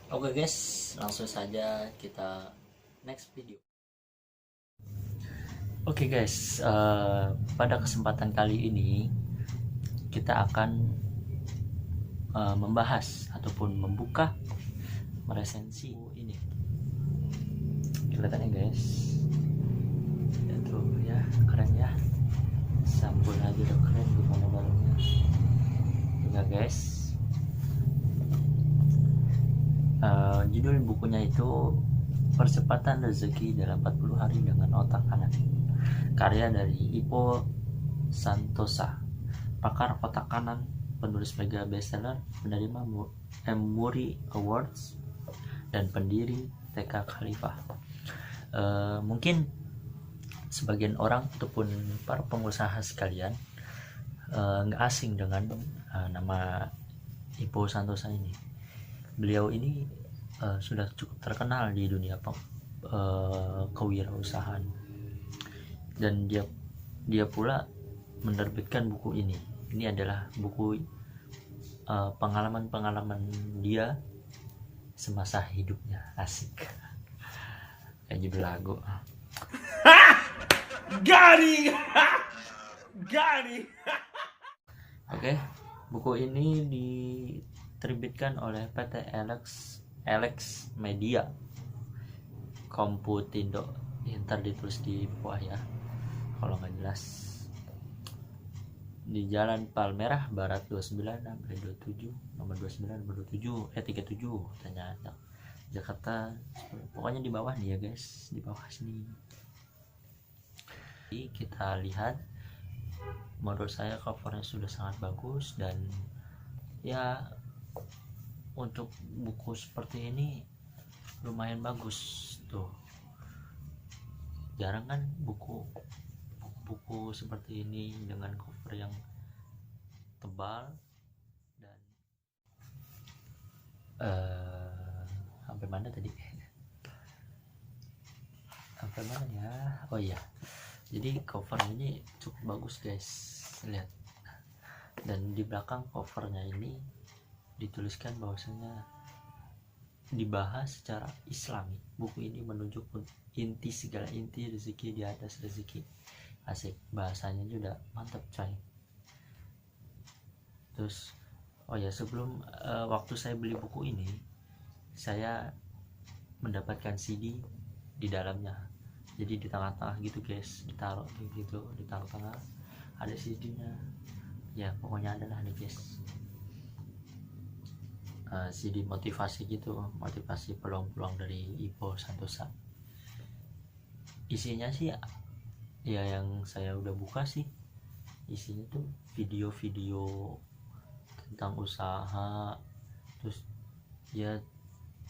Oke guys, langsung saja kita next video. Oke guys, pada kesempatan kali ini kita akan membahas ataupun membuka meresensi ini. Kelihatannya guys, itu ya keren ya, sampul aja udah keren gimana barangnya juga guys. Judul bukunya itu Percepatan Rezeki dalam 40 Hari dengan Otak Kanan, karya dari Ipo Santosa, pakar otak kanan, penulis mega bestseller, penerima Emory Awards, dan pendiri TK Khalifah. Mungkin sebagian orang ataupun para pengusaha sekalian nggak asing dengan nama Ipo Santosa ini. Beliau ini sudah cukup terkenal di dunia kewirausahaan, dan dia pula menerbitkan buku ini. Ini adalah buku pengalaman-pengalaman dia semasa hidupnya. Asik kayak judul lagu. Garing. Oke, buku ini diterbitkan oleh PT Alex Media Komputindo. Ntar ditulis di bawah ya kalau nggak jelas. Di Jalan Palmerah Barat 29 sampai 27, nomor 29 nomor 27 37 ternyata Jakarta. Pokoknya di bawah nih ya guys, di bawah sini. Jadi kita lihat, menurut saya covernya sudah sangat bagus, dan ya untuk buku seperti ini lumayan bagus tuh. Jarang kan buku seperti ini dengan cover yang tebal dan sampai mana tadi? Sampai mana ya? Oh iya. Jadi cover ini cukup bagus guys, lihat. Dan di belakang covernya ini dituliskan bahwasanya dibahas secara Islami. Buku ini menunjuk inti segala inti rezeki di atas rezeki. Asik, bahasanya juga mantap coy. Terus oh ya, sebelum waktu saya beli buku ini, saya mendapatkan CD di dalamnya. Jadi di tengah-tengah gitu guys, ditaruh gitu, di tengah-tengah ada CD-nya. Ya pokoknya adalah nih guys, CD motivasi gitu, motivasi peluang-peluang dari Ipo Santosa. Isinya sih ya yang saya udah buka sih, isinya tuh video-video tentang usaha, terus ya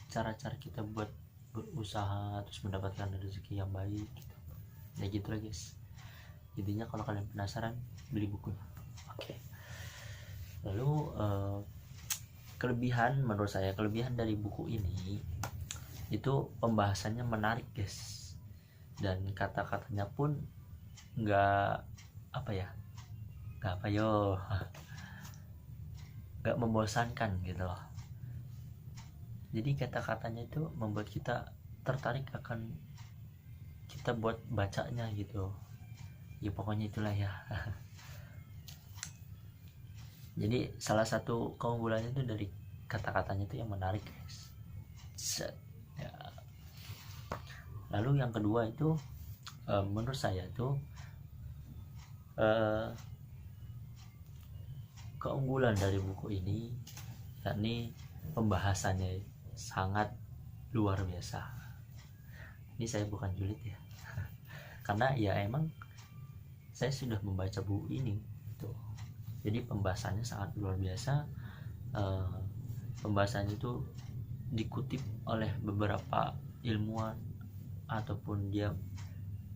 cara-cara kita buat berusaha terus mendapatkan rezeki yang baik gitu. Ya gitu lah guys, intinya kalau kalian penasaran beli bukunya. Oke. Lalu kelebihan, menurut saya kelebihan dari buku ini itu pembahasannya menarik guys, dan kata-katanya pun nggak membosankan gitu loh. Jadi kata-katanya itu membuat kita tertarik akan kita buat bacanya gitu ya, pokoknya itulah ya. Jadi salah satu keunggulannya itu dari kata-katanya itu yang menarik guys. Ya. Lalu yang kedua itu menurut saya itu keunggulan dari buku ini, yakni pembahasannya sangat luar biasa. Ini saya bukan julid ya, karena ya emang saya sudah membaca buku ini tuh. Jadi pembahasannya sangat luar biasa. Pembahasannya itu dikutip oleh beberapa ilmuwan, ataupun dia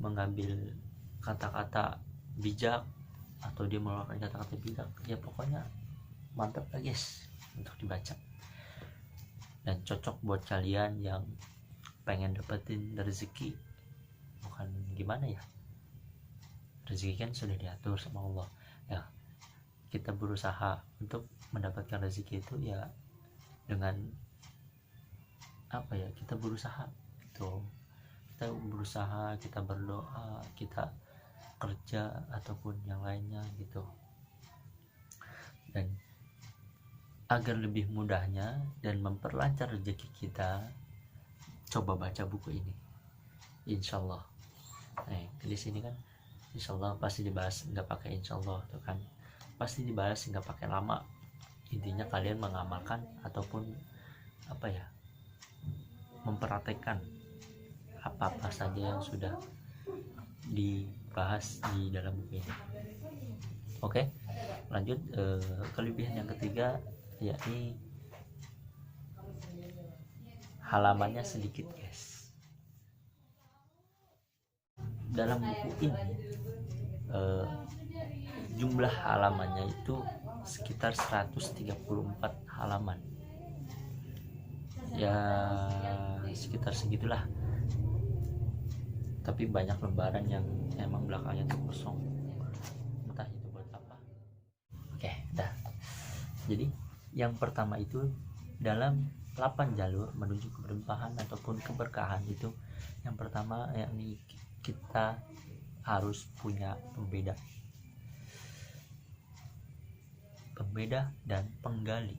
mengambil kata-kata bijak, atau dia mengeluarkan kata-kata bijak. Ya pokoknya mantap lah guys untuk dibaca, dan cocok buat kalian yang pengen dapetin rezeki. Bukan gimana ya, rezeki kan sudah diatur sama Allah ya. Kita berusaha untuk mendapatkan rezeki itu ya dengan apa ya, kita berusaha gitu, kita berdoa, kita kerja ataupun yang lainnya gitu. Dan agar lebih mudahnya dan memperlancar rezeki kita, coba baca buku ini, insyaallah. Di sini kan insyaallah pasti dibahas, nggak pakai insyaallah tuh kan, pasti dibahas nggak pakai lama. Intinya kalian mengamalkan ataupun apa ya, memperhatikan apa-apa saja yang sudah dibahas di dalam buku ini. Oke, lanjut. Kelebihan yang ketiga yakni halamannya sedikit, guys. Dalam buku ini jumlah halamannya itu sekitar 134 halaman, ya sekitar segitulah, tapi banyak lembaran yang emang belakangnya tuh kosong, entah itu buat apa. Oke, dah. Jadi yang pertama itu, dalam 8 jalur menuju keberlimpahan ataupun keberkahan itu, yang pertama yakni kita harus punya pembeda dan penggali.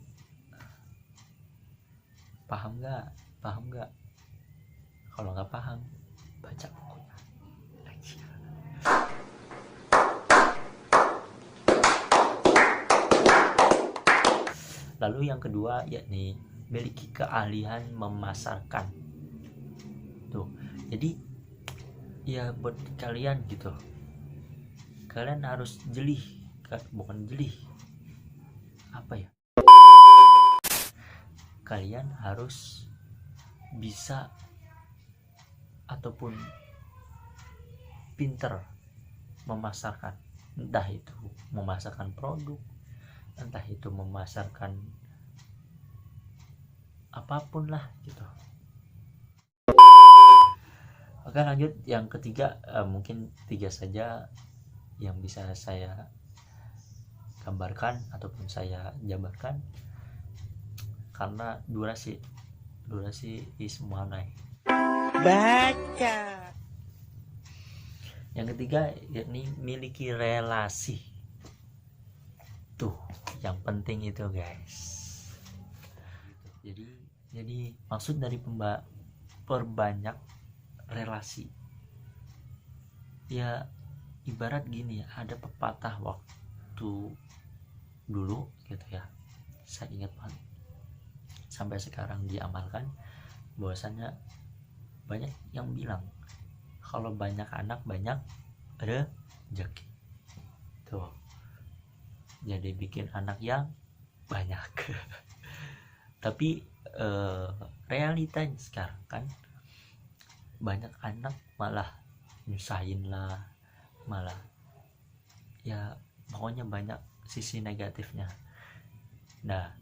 Paham nggak? Kalau nggak paham, baca bukunya. Lalu yang kedua yakni memiliki keahlian memasarkan. Tuh, jadi ya buat kalian gitu, kalian harus bukan jeli, apa ya, kalian harus bisa ataupun pinter memasarkan, entah itu memasarkan produk, entah itu memasarkan apapun lah gitu. Oke, lanjut. Yang ketiga, mungkin 3 saja yang bisa saya gambarkan ataupun saya jabarkan, karena durasi is money. Baca. Yang ketiga yakni miliki relasi. Tuh yang penting itu, guys. Jadi maksud dari perbanyak relasi ya, ibarat gini, ada pepatah waktu dulu gitu ya, saya ingat banget, sampai sekarang diamalkan, bahwasannya banyak yang bilang kalau banyak anak banyak rezeki. Tuh, jadi bikin anak yang banyak. Tapi realitanya sekarang kan banyak anak malah nyusahin lah, malah ya pokoknya banyak sisi negatifnya. Nah,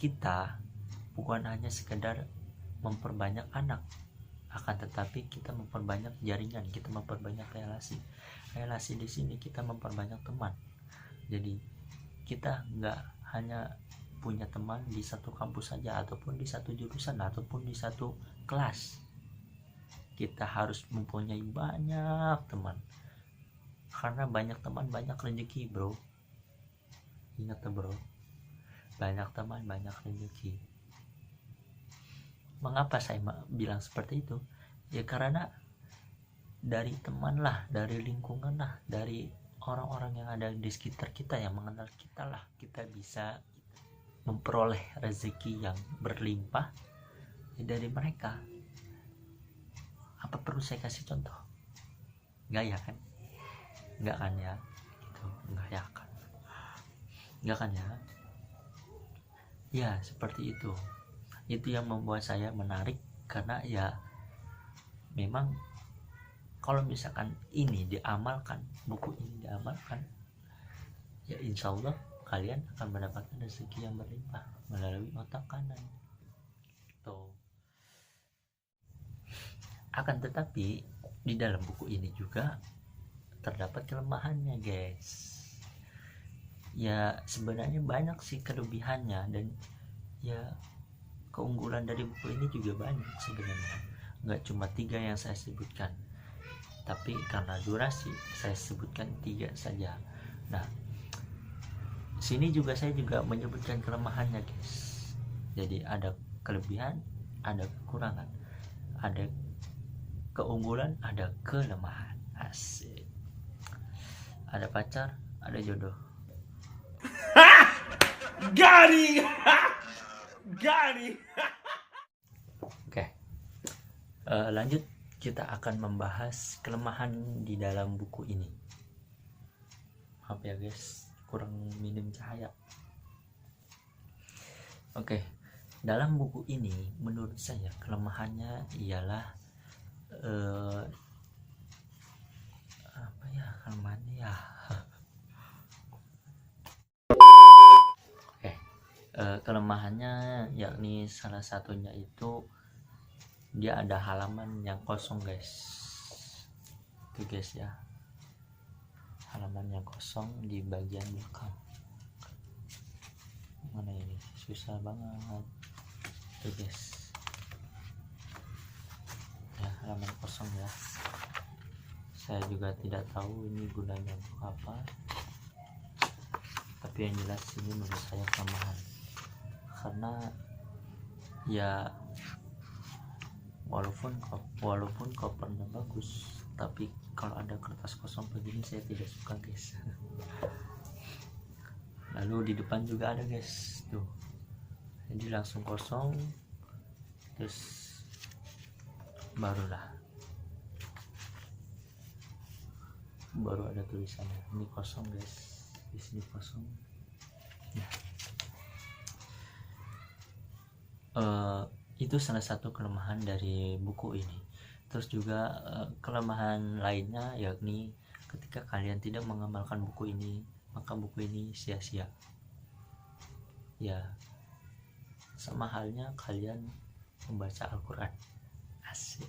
kita bukan hanya sekedar memperbanyak anak, akan tetapi kita memperbanyak jaringan, kita memperbanyak relasi di sini, kita memperbanyak teman. Jadi kita nggak hanya punya teman di satu kampus saja, ataupun di satu jurusan, ataupun di satu kelas. Kita harus mempunyai banyak teman, karena banyak teman banyak rezeki, bro. Ingat tuh, bro, banyak teman banyak rezeki. Mengapa saya bilang seperti itu? Ya karena dari teman lah, dari lingkungan lah, dari orang-orang yang ada di sekitar kita yang mengenal kita lah, kita bisa memperoleh rezeki yang berlimpah dari mereka. Apa perlu saya kasih contoh? Enggak ya kan? Enggak kan ya? Gitu. Enggak kan ya? Ya seperti itu. Itu yang membuat saya menarik, karena ya memang kalau misalkan ini diamalkan, buku ini diamalkan, ya insya Allah kalian akan mendapatkan rezeki yang berlimpah melalui otak kanan. Tuh. Akan tetapi di dalam buku ini juga terdapat kelemahannya, guys. Ya sebenarnya banyak sih kelebihannya, dan ya keunggulan dari buku ini juga banyak sebenarnya, nggak cuma 3 yang saya sebutkan, tapi karena durasi saya sebutkan 3 saja. Nah, sini juga saya juga menyebutkan kelemahannya guys. Jadi ada kelebihan, ada kekurangan, ada keunggulan, ada kelemahan. Asik. Ada pacar, ada jodoh. Gari. Gari. Oke. Lanjut, kita akan membahas kelemahan di dalam buku ini. Maaf ya guys, kurang minim cahaya. Oke. Dalam buku ini menurut saya kelemahannya ialah apa ya kelemahannya ya? Oke. Kelemahannya yakni salah satunya itu dia ada halaman yang kosong guys. Itu guys ya, halaman yang kosong di bagian belakang. Mana ini, susah banget tuh guys ya, halaman kosong ya. Saya juga tidak tahu ini gunanya untuk apa, tapi yang jelas ini menurut saya kelemahan, karena ya walaupun covernya bagus, tapi kalau ada kertas kosong begini saya tidak suka guys. Lalu di depan juga ada guys tuh, jadi langsung kosong, terus baru ada tulisannya. Ini kosong guys, di sini kosong. Itu salah satu kelemahan dari buku ini. Terus juga kelemahan lainnya yakni ketika kalian tidak mengamalkan buku ini, maka buku ini sia-sia ya, sama halnya kalian membaca Al-Quran. Asik.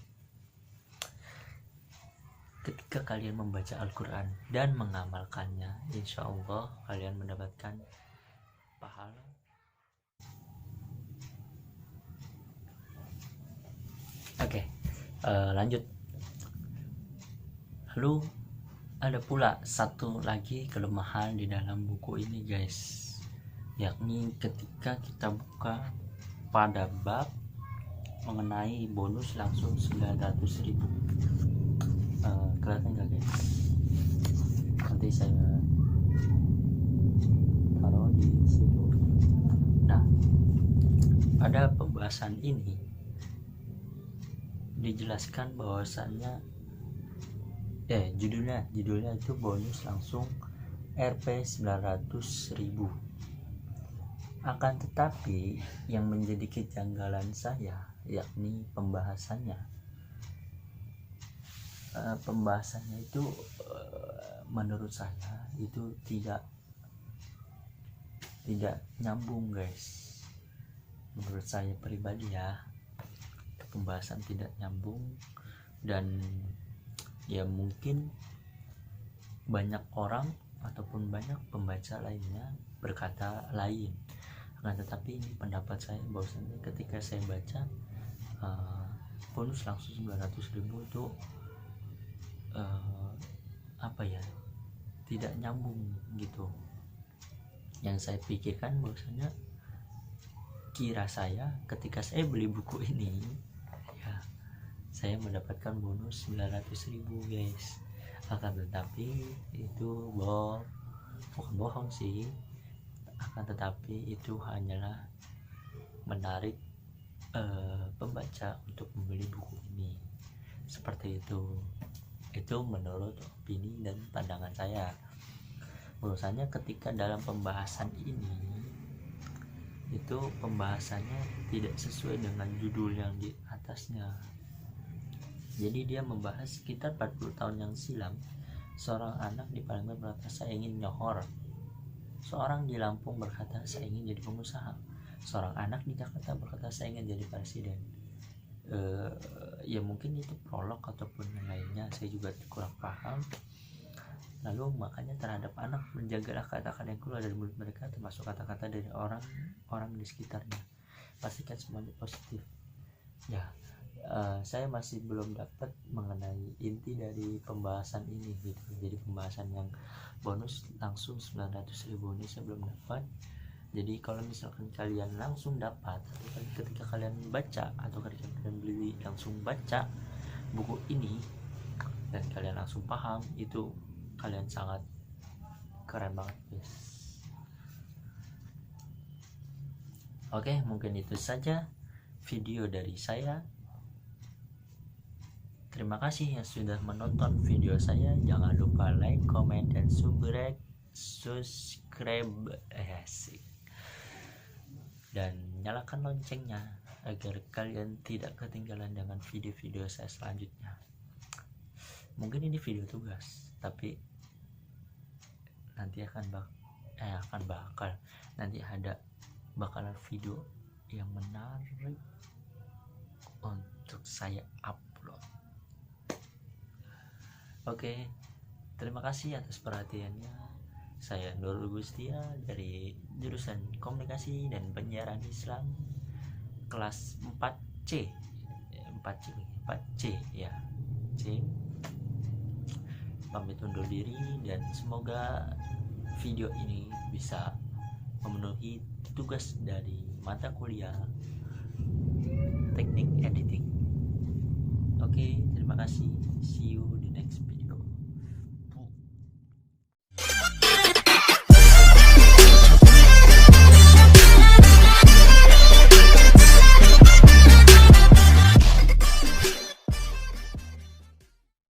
Ketika kalian membaca Al-Quran dan mengamalkannya, insya Allah kalian mendapatkan pahala. Oke, lanjut. Lalu ada pula satu lagi kelemahan di dalam buku ini guys, yakni ketika kita buka pada bab mengenai bonus langsung 900.000. Kelihatan nggak guys? Nanti saya taruh di situ. Nah, pada pembahasan ini dijelaskan bahwasannya judulnya itu bonus langsung Rp 900.000. Akan tetapi yang menjadi kejanggalan saya yakni pembahasannya itu menurut saya itu tidak nyambung guys. Menurut saya pribadi ya, pembahasan tidak nyambung, dan ya mungkin banyak orang ataupun banyak pembaca lainnya berkata lain. Akan tetapi ini pendapat saya bahwasanya ketika saya baca bonus langsung 900.000 itu tidak nyambung gitu. Yang saya pikirkan bahwasanya kira saya ketika saya beli buku ini ya saya mendapatkan bonus 900.000 guys. Akan tetapi itu bukan bohong sih, akan tetapi itu hanyalah menarik pembaca untuk membeli buku ini, seperti itu. Itu menurut opini dan pandangan saya. Bahwasanya ketika dalam pembahasan ini itu pembahasannya tidak sesuai dengan judul yang di atasnya. Jadi dia membahas sekitar 40 tahun yang silam, seorang anak di Palembang berkata saya ingin nyohor, seorang di Lampung berkata saya ingin jadi pengusaha, seorang anak di Jakarta berkata saya ingin jadi presiden. Ya mungkin itu prolog ataupun yang lainnya, saya juga kurang paham. Lalu makanya terhadap anak, menjagalah kata-kata yang keluar dari mulut mereka, termasuk kata-kata dari orang di sekitarnya. pastikan semuanya positif ya. Saya masih belum dapat mengenai inti dari pembahasan ini gitu. Jadi pembahasan yang bonus langsung 900.000 ini saya belum dapat. Jadi kalau misalkan kalian langsung dapat, atau ketika kalian baca atau ketika kalian beli langsung baca buku ini dan kalian langsung paham, itu kalian sangat keren banget guys. Oke, mungkin itu saja video dari saya. Terima kasih yang sudah menonton video saya. Jangan lupa like, comment, dan subscribe dan nyalakan loncengnya agar kalian tidak ketinggalan dengan video-video saya selanjutnya. Mungkin ini video tugas, tapi nanti bakalan video yang menarik untuk saya upload. Oke, terima kasih atas perhatiannya. Saya Nurul Gustia dari jurusan Komunikasi dan Penyiaran Islam kelas 4C ya. C. Pamit undur diri dan semoga video ini bisa memenuhi tugas dari mata kuliah teknik editing. Oke, terima kasih. See you di next video.